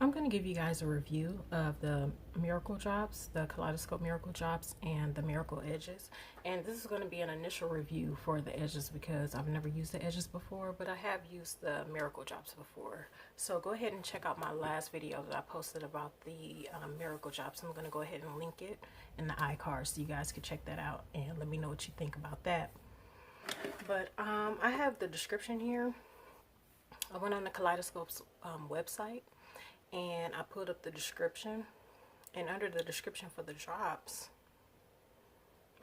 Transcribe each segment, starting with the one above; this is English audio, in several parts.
I'm going to give you guys a review of the Miracle Drops, the Kaleidoscope Miracle Drops, and the Miracle Edges. And this is going to be an initial review for the edges because I've never used the edges before, but I have used the Miracle Drops before. So go ahead and check out my last video that I posted about the Miracle Drops. I'm going to go ahead and link it in the iCard so you guys can check that out and let me know what you think about that. But I have the description here. I went on the Kaleidoscope's website and I put up the description, and under the description for the drops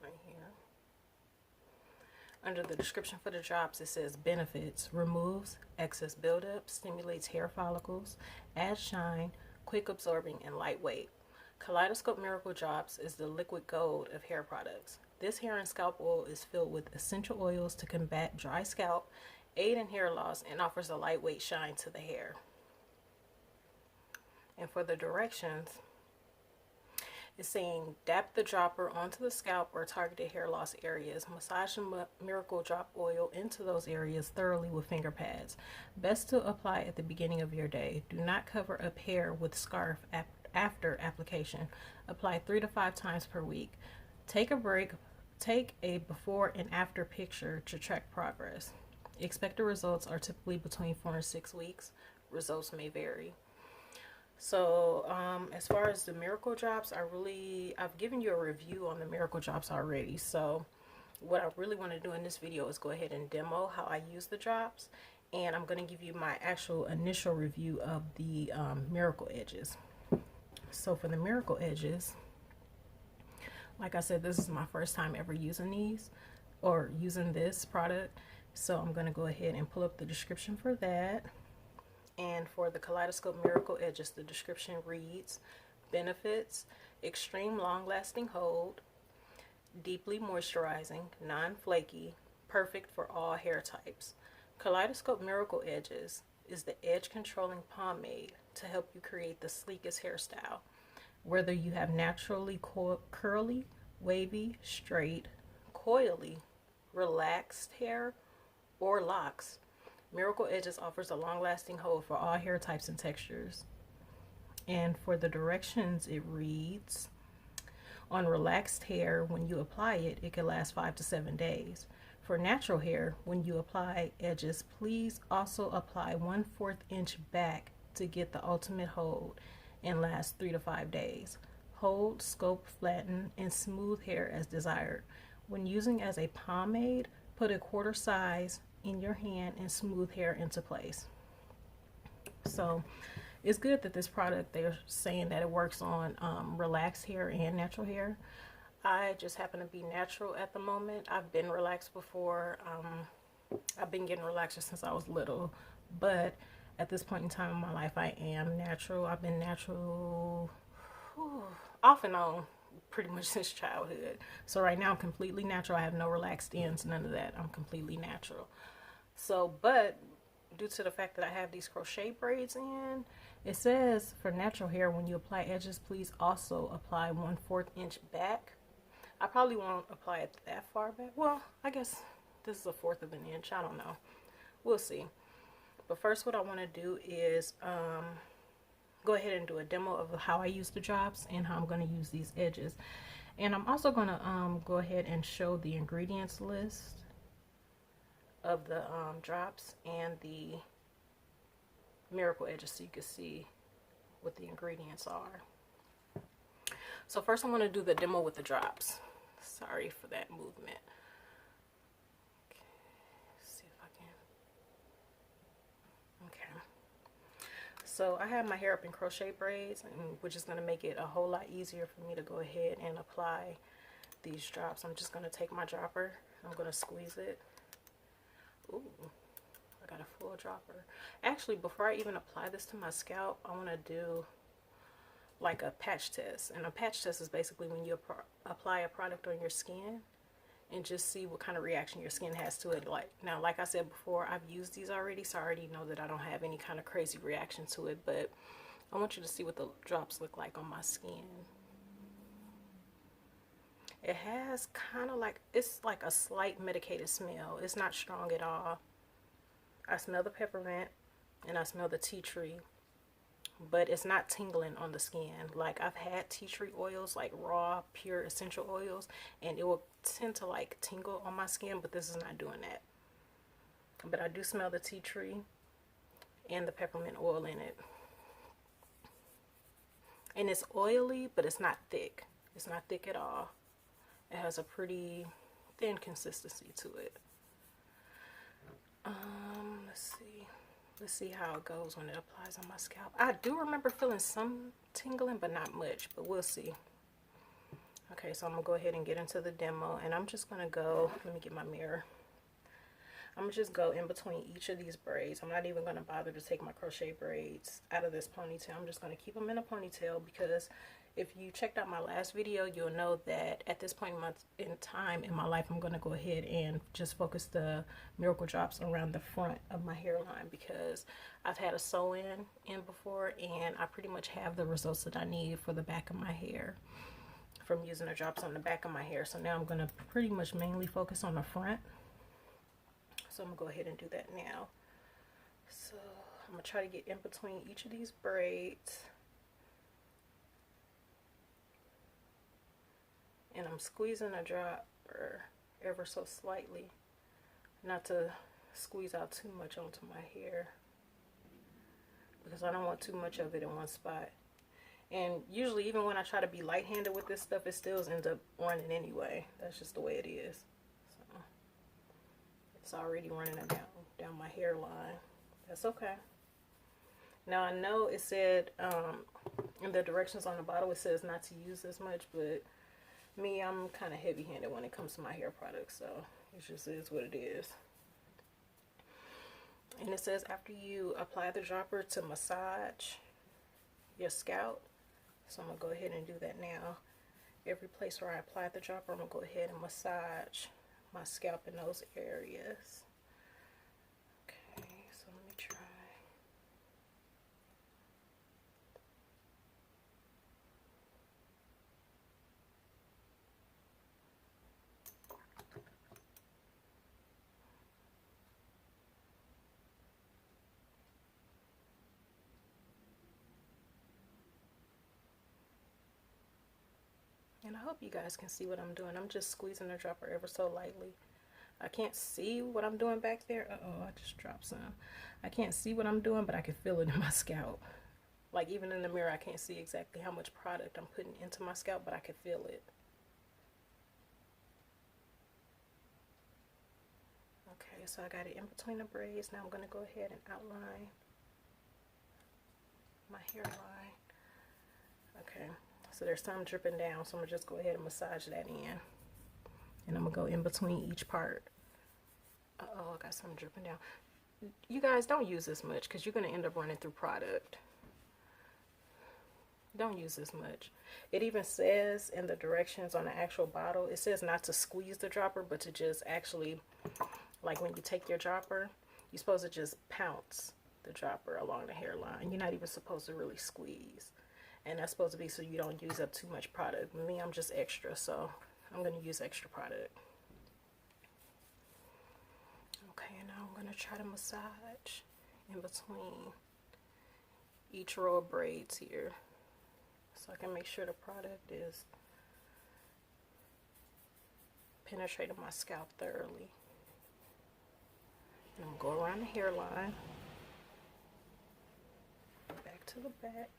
right here, under the description for the drops, it says benefits: removes excess buildup, stimulates hair follicles, adds shine, quick absorbing, and lightweight. Kaleidoscope Miracle Drops is the liquid gold of hair products. This hair and scalp oil is filled with essential oils to combat dry scalp, aid in hair loss, and offers a lightweight shine to the hair. And for the directions, it's saying dab the dropper onto the scalp or targeted hair loss areas. Massage the Miracle Drop oil into those areas thoroughly with finger pads. Best to apply at the beginning of your day. Do not cover up hair with scarf after application. Apply 3 to 5 times per week. Take a break. Take a before and after picture to track progress. Expected results are typically between 4 and 6 weeks. Results may vary. So as far as the Miracle Drops, I've given you a review on the Miracle Drops already. So what I really want to do in this video is go ahead and demo how I use the drops, and I'm going to give you my actual initial review of the Miracle Edges. So for the Miracle Edges, like I said, this is my first time ever using these or using this product. So I'm going to go ahead and pull up the description for that. And for the Kaleidoscope Miracle Edges, the description reads: benefits: extreme long-lasting hold, deeply moisturizing, non-flaky, perfect for all hair types. Kaleidoscope Miracle Edges is the edge-controlling pomade to help you create the sleekest hairstyle. Whether you have naturally curly, wavy, straight, coily, relaxed hair, or locks, Miracle Edges offers a long-lasting hold for all hair types and textures. And for the directions, it reads: on relaxed hair, when you apply it, it can last 5 to 7 days. For natural hair, when you apply edges, please also apply 1/4 inch back to get the ultimate hold and last 3 to 5 days. Hold, scope, flatten, and smooth hair as desired. When using as a pomade, put a quarter size in your hand and smooth hair into place. So it's good that this product, they're saying that it works on relaxed hair and natural hair. I just happen to be natural at the moment. I've been relaxed before. I've been getting relaxed since I was little, but at this point in time in my life, I am natural. I've been natural off and on pretty much since childhood. So right now I'm completely natural. I have no relaxed ends, none of that. I'm completely natural. So, but due to the fact that I have these crochet braids in, it says for natural hair, when you apply edges, please also apply 1/4 inch back. I probably won't apply it that far back. Well, I guess this is 1/4 of an inch. I don't know. We'll see. But first, what I want to do is go ahead and do a demo of how I use the drops and how I'm going to use these edges. And I'm also going to go ahead and show the ingredients list of the drops and the Miracle Edges so you can see what the ingredients are. So first I'm going to do the demo with the drops. Sorry for that movement. Okay, let's see if I can. Okay. So I have my hair up in crochet braids, which is going to make it a whole lot easier for me to go ahead and apply these drops. I'm just going to take my dropper. I'm going to squeeze it. Ooh, I got a full dropper. Actually, before I even apply this to my scalp, I want to do like a patch test. And a patch test is basically when you apply a product on your skin and just see what kind of reaction your skin has to it. Like I said before, I've used these already, so I already know that I don't have any kind of crazy reaction to it, but I want you to see what the drops look like on my skin. It has kind of like, it's like a slight medicated smell. It's not strong at all. I smell the peppermint and I smell the tea tree. but it's not tingling on the skin. Like I've had tea tree oils, like raw pure essential oils, and it will tend to like tingle on my skin, but this is not doing that. But I do smell the tea tree and the peppermint oil in it. And it's oily, but it's not thick. It's not thick at all. It has a pretty thin consistency to it. Let's see how it goes when it applies on my scalp. I do remember feeling some tingling, but not much, but we'll see. Okay, so I'm gonna go ahead and get into the demo, and I'm just gonna go, let me get my mirror. I'm gonna just go in between each of these braids. I'm not even gonna bother to take my crochet braids out of this ponytail. I'm just gonna keep them in a ponytail, because if you checked out my last video, you'll know that at this point in time in my life, I'm gonna go ahead and just focus the miracle drops around the front of my hairline, because I've had a sew-in before, and I pretty much have the results that I need for the back of my hair from using the drops on the back of my hair. So now I'm gonna pretty much mainly focus on the front. So I'm gonna go ahead and do that now. So I'm gonna try to get in between each of these braids. And I'm squeezing a dropper ever so slightly, not to squeeze out too much onto my hair, because I don't want too much of it in one spot. And usually, even when I try to be light-handed with this stuff, it still ends up running anyway. That's just the way it is. So it's already running down my hairline. That's okay. Now I know it said in the directions on the bottle, it says not to use this much, but me, I'm kind of heavy-handed when it comes to my hair products, so it just is what it is. And it says after you apply the dropper to massage your scalp. So I'm going to go ahead and do that now. Every place where I apply the dropper, I'm going to go ahead and massage my scalp in those areas. Okay, so let me try. And I hope you guys can see what I'm doing. I'm just squeezing the dropper ever so lightly. I can't see what I'm doing back there. Uh-oh, I just dropped some. I can't see what I'm doing, but I can feel it in my scalp. Like even in the mirror, I can't see exactly how much product I'm putting into my scalp, but I can feel it. Okay, so I got it in between the braids. Now I'm going to go ahead and outline my hairline. Okay. So there's some dripping down, so I'm going to just go ahead and massage that in. And I'm going to go in between each part. Uh-oh, I got some dripping down. You guys, don't use this much, because you're going to end up running through product. Don't use this much. It even says in the directions on the actual bottle, it says not to squeeze the dropper, but to just actually, like when you take your dropper, you're supposed to just pounce the dropper along the hairline. You're not even supposed to really squeeze. And that's supposed to be so you don't use up too much product. Me, I'm just extra, so I'm going to use extra product. Okay, and now I'm going to try to massage in between each row of braids here, so I can make sure the product is penetrating my scalp thoroughly. And I'm going to go around the hairline, back to the back.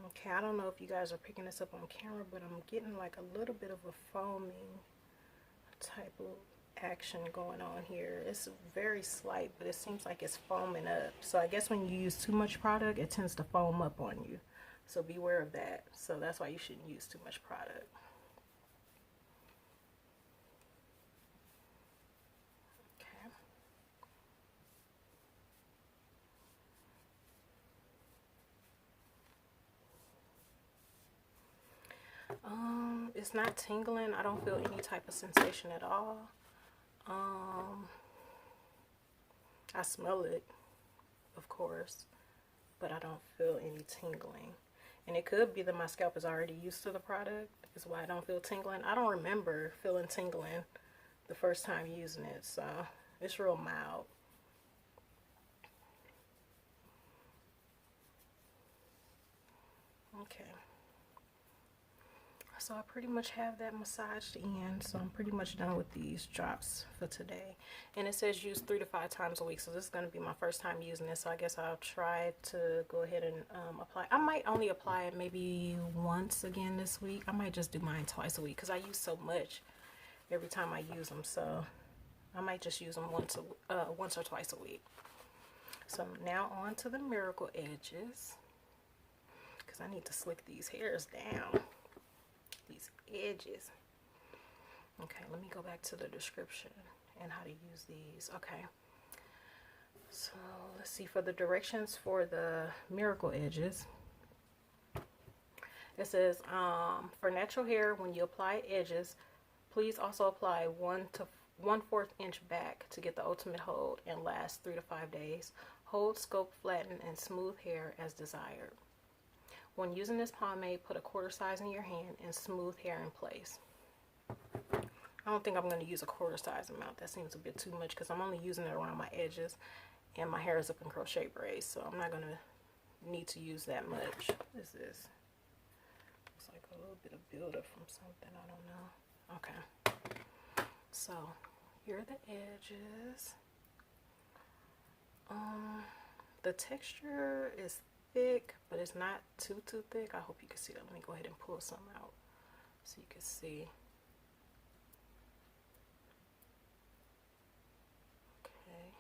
Okay, I don't know if you guys are picking this up on camera, but I'm getting like a little bit of a foaming type of action going on here. It's very slight, but it seems like it's foaming up. So I guess when you use too much product, it tends to foam up on you. So beware of that. So that's why you shouldn't use too much product. It's not tingling. I don't feel any type of sensation at all. I smell it, of course, but I don't feel any tingling. And it could be that my scalp is already used to the product, is why I don't feel tingling. I don't remember feeling tingling the first time using it, so it's real mild. Okay, so I pretty much have that massaged in, so I'm pretty much done with these drops for today. And it says use 3 to 5 times a week, so this is going to be my first time using this, so I guess I'll try to go ahead and apply. I might only apply it maybe once again this week. I might just do mine twice a week because I use so much every time I use them, so I might just use them once or twice a week. So now on to the miracle edges, because I need to slick these hairs down, these edges. Okay, let me go back to the description and how to use these. Okay, so let's see, for the directions for the miracle edges, it says for natural hair, when you apply edges, please also apply 1 to 1/4 inch back to get the ultimate hold and last 3 to 5 days. Hold, scope, flatten, and smooth hair as desired. When using this pomade, put a 1/4 size in your hand and smooth hair in place. I don't think I'm going to use a 1/4 size amount. That seems a bit too much because I'm only using it around my edges and my hair is up in crochet braids, so I'm not going to need to use that much. What is this? Looks like a little bit of buildup from something. I don't know. Okay. So here are the edges. The texture is thick, but it's not too thick. I hope you can see that. Let me go ahead and pull some out so you can see. Okay,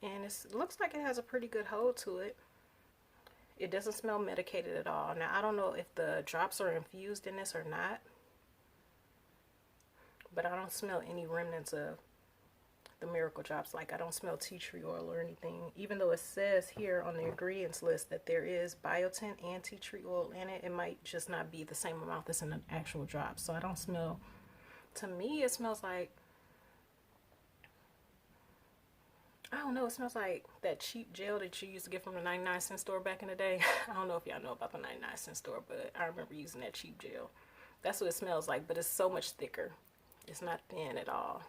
and it looks like it has a pretty good hold to it. It doesn't smell medicated at all. Now I don't know if the drops are infused in this or not, but I don't smell any remnants of the miracle drops. Like, I don't smell tea tree oil or anything, even though it says here on the ingredients list that there is biotin and tea tree oil in it. It might just not be the same amount that's in the actual drop. So I don't smell, to me it smells like, I don't know, it smells like that cheap gel that you used to get from the 99-cent store back in the day. I don't know if y'all know about the 99-cent store, but I remember using that cheap gel. That's what it smells like, but it's so much thicker. It's not thin at all.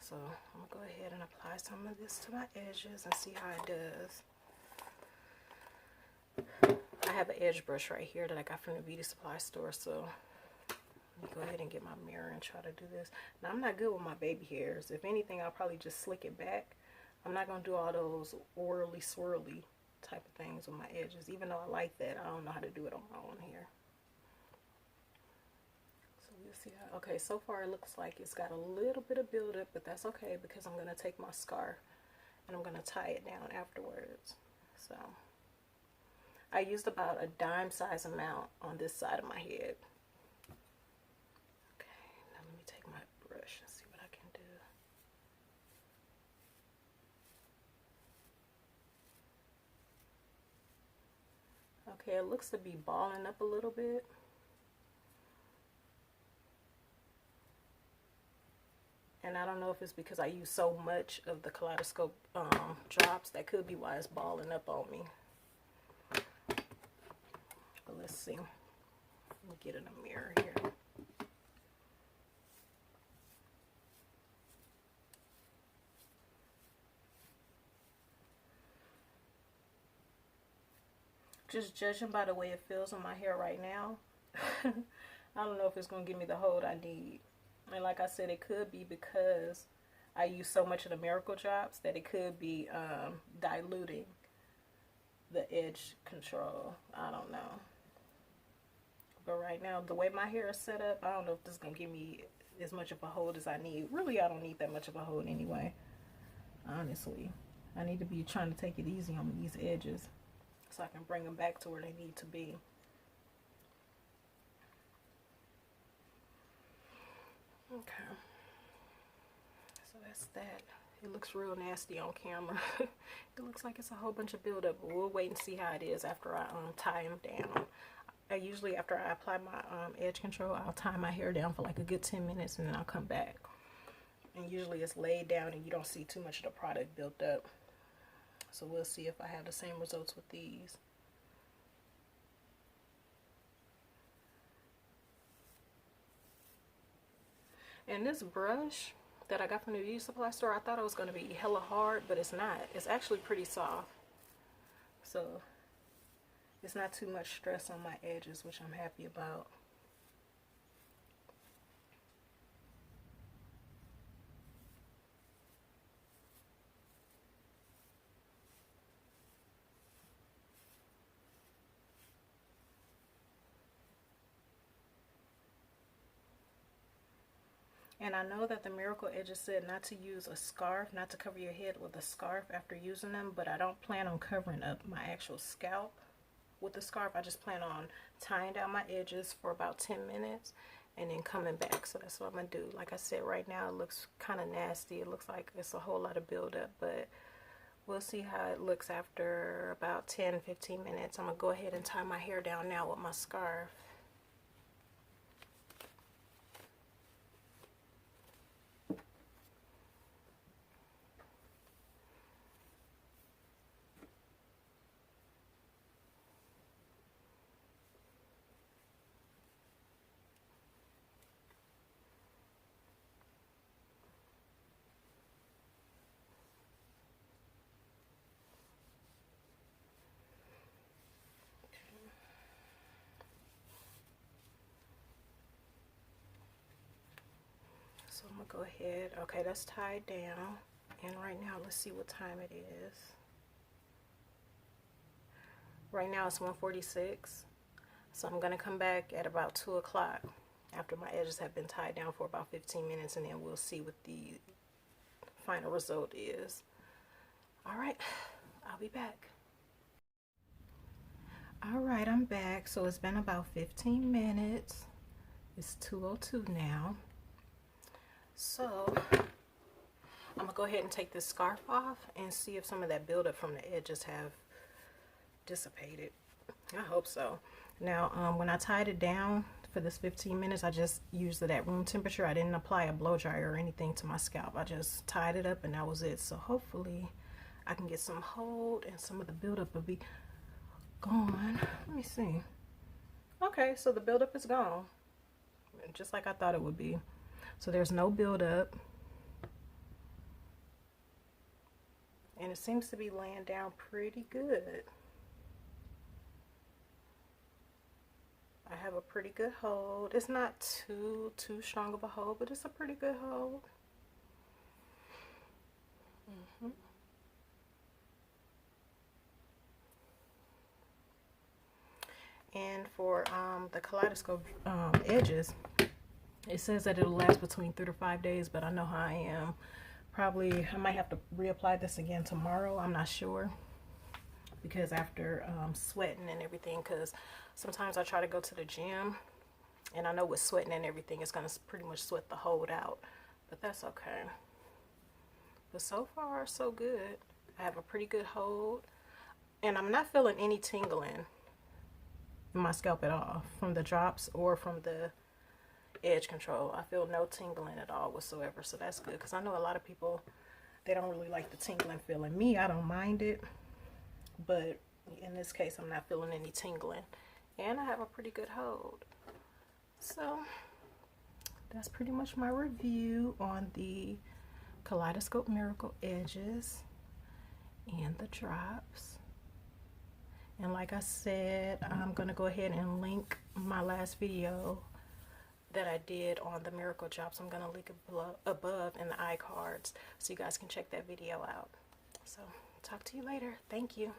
So I'm gonna go ahead and apply some of this to my edges and see how it does. I have an edge brush right here that I got from the beauty supply store, so let me go ahead and get my mirror and try to do this. Now, I'm not good with my baby hairs. If anything, I'll probably just slick it back. I'm not gonna do all those whirly swirly type of things with my edges, even though I like that. I don't know how to do it on my own hair. See how, okay, so far it looks like it's got a little bit of buildup, but that's okay because I'm going to take my scarf and I'm going to tie it down afterwards. So I used about a dime size amount on this side of my head. Okay, now let me take my brush and see what I can do. Okay, it looks to be balling up a little bit. And I don't know if it's because I use so much of the Kaleidoscope drops. That could be why it's balling up on me. But let's see. Let me get in a mirror here. Just judging by the way it feels on my hair right now, I don't know if it's going to give me the hold I need. And like I said, it could be because I use so much of the miracle drops that it could be diluting the edge control. I don't know. But right now, the way my hair is set up, I don't know if this is going to give me as much of a hold as I need. Really, I don't need that much of a hold anyway. Honestly. I need to be trying to take it easy on these edges so I can bring them back to where they need to be. Okay, so that's that. It looks real nasty on camera. It looks like it's a whole bunch of buildup, but we'll wait and see how it is after I tie them down. I usually, after I apply my edge control, I'll tie my hair down for like a good 10 minutes and then I'll come back. And usually it's laid down and you don't see too much of the product built up. So we'll see if I have the same results with these. And this brush that I got from the beauty supply store, I thought it was going to be hella hard, but it's not. It's actually pretty soft. So it's not too much stress on my edges, which I'm happy about. And I know that the Miracle Edges said not to use a scarf, not to cover your head with a scarf after using them, but I don't plan on covering up my actual scalp with the scarf. I just plan on tying down my edges for about 10 minutes and then coming back. So that's what I'm going to do. Like I said, right now it looks kind of nasty. It looks like it's a whole lot of buildup, but we'll see how it looks after about 10-15 minutes. I'm going to go ahead and tie my hair down now with my scarf. So I'm gonna go ahead. Okay, that's tied down. And right now, let's see what time it is. Right now it's 1:46. So I'm gonna come back at about 2 o'clock after my edges have been tied down for about 15 minutes, and then we'll see what the final result is. All right, I'll be back. All right, I'm back. So it's been about 15 minutes. It's 2:02 now. So I'm gonna go ahead and take this scarf off and see if some of that buildup from the edges have dissipated. I hope so. Now, when I tied it down for this 15 minutes, I just used it at room temperature. I didn't apply a blow dryer or anything to my scalp. I just tied it up and that was it. So hopefully I can get some hold and some of the buildup will be gone. Let me see. Okay, so the buildup is gone, just like I thought it would be. So there's no buildup, and it seems to be laying down pretty good. I have a pretty good hold. It's not too strong of a hold, but it's a pretty good hold. And for the Kaleidoscope edges, it says that it'll last between 3 to 5 days, but I know how I am. Probably I might have to reapply this again tomorrow. I'm not sure, because after sweating and everything, because sometimes I try to go to the gym and I know with sweating and everything it's gonna pretty much sweat the hold out, but that's okay. But so far so good. I have a pretty good hold, and I'm not feeling any tingling in my scalp at all from the drops or from the edge control. I feel no tingling at all whatsoever, so that's good, because I know a lot of people, they don't really like the tingling feeling. Me, I don't mind it, but in this case I'm not feeling any tingling, and I have a pretty good hold. So that's pretty much my review on the Kaleidoscope Miracle Edges and the drops. And like I said, I'm gonna go ahead and link my last video that I did on the Miracle drops. I'm gonna link it above in the iCards so you guys can check that video out. So talk to you later. Thank you.